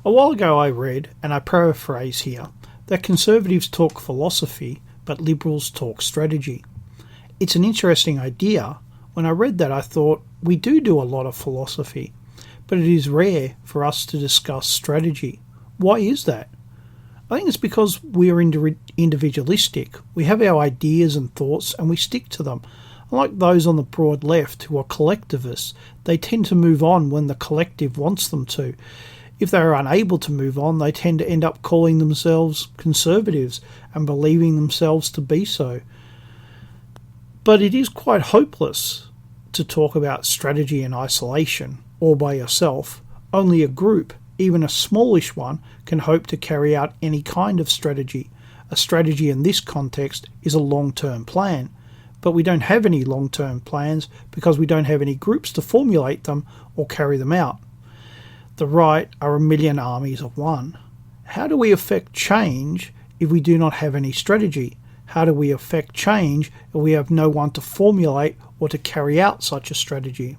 A while ago I read, and I paraphrase here, that conservatives talk philosophy, but liberals talk strategy. It's an interesting idea. When I read that, I thought, we do a lot of philosophy, but it is rare for us to discuss strategy. Why is that? I think it's because we are individualistic. We have our ideas and thoughts and we stick to them. Unlike those on the broad left who are collectivists, they tend to move on when the collective wants them to. If they are unable to move on, they tend to end up calling themselves conservatives and believing themselves to be so. But it is quite hopeless to talk about strategy in isolation or by yourself. Only a group, even a smallish one, can hope to carry out any kind of strategy. A strategy in this context is a long-term plan. But we don't have any long-term plans because we don't have any groups to formulate them or carry them out. The right are a million armies of one. How do we affect change if we do not have any strategy? How do we affect change if we have no one to formulate or to carry out such a strategy?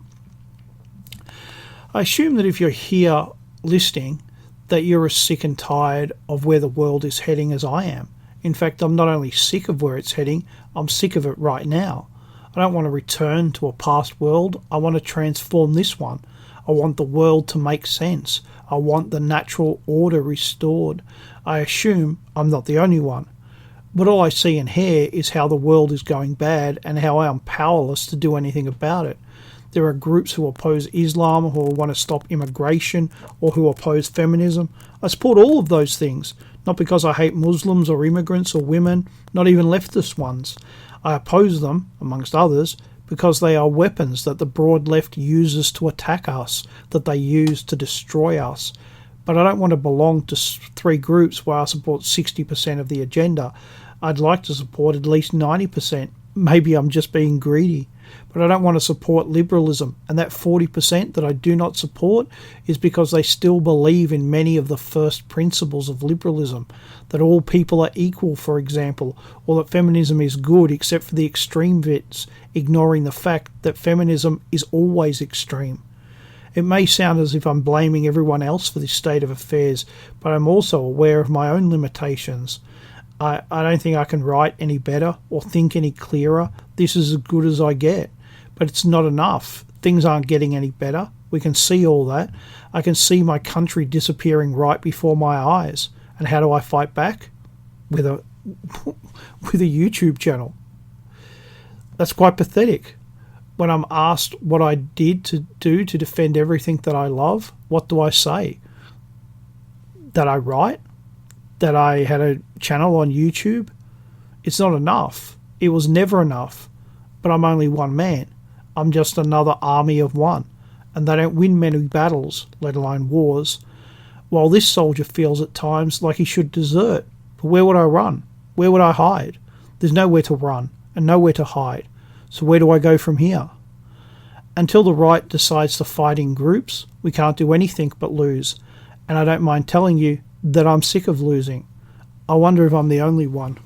I assume that if you're here listening, that you're as sick and tired of where the world is heading as I am. In fact, I'm not only sick of where it's heading, I'm sick of it right now. I don't want to return to a past world. I want to transform this one. I want the world to make sense. I want the natural order restored. I assume I'm not the only one. But all I see and hear is how the world is going bad and how I am powerless to do anything about it. There are groups who oppose Islam, who want to stop immigration, or who oppose feminism. I support all of those things, not because I hate Muslims or immigrants or women, not even leftist ones. I oppose them, amongst others, because they are weapons that the broad left uses to attack us, that they use to destroy us. But I don't want to belong to three groups where I support 60% of the agenda. I'd like to support at least 90%. Maybe I'm just being greedy. But I don't want to support liberalism, and that 40% that I do not support is because they still believe in many of the first principles of liberalism, that all people are equal, for example, or that feminism is good except for the extreme bits, ignoring the fact that feminism is always extreme. It may sound as if I'm blaming everyone else for this state of affairs, but I'm also aware of my own limitations. I don't think I can write any better or think any clearer. This is as good as I get. But it's not enough. Things aren't getting any better. We can see all that. I can see my country disappearing right before my eyes. And how do I fight back? With a YouTube channel. That's quite pathetic. When I'm asked what I did to do to defend everything that I love, what do I say? That I write? That I had a channel on YouTube? It's not enough. It was never enough. But I'm only one man. I'm just another army of one, and they don't win many battles, let alone wars. While this soldier feels at times like he should desert, but where would I run? Where would I hide? There's nowhere to run and nowhere to hide. So where do I go from here? Until the right decides to fight in groups, we can't do anything but lose. And I don't mind telling you that I'm sick of losing. I wonder if I'm the only one.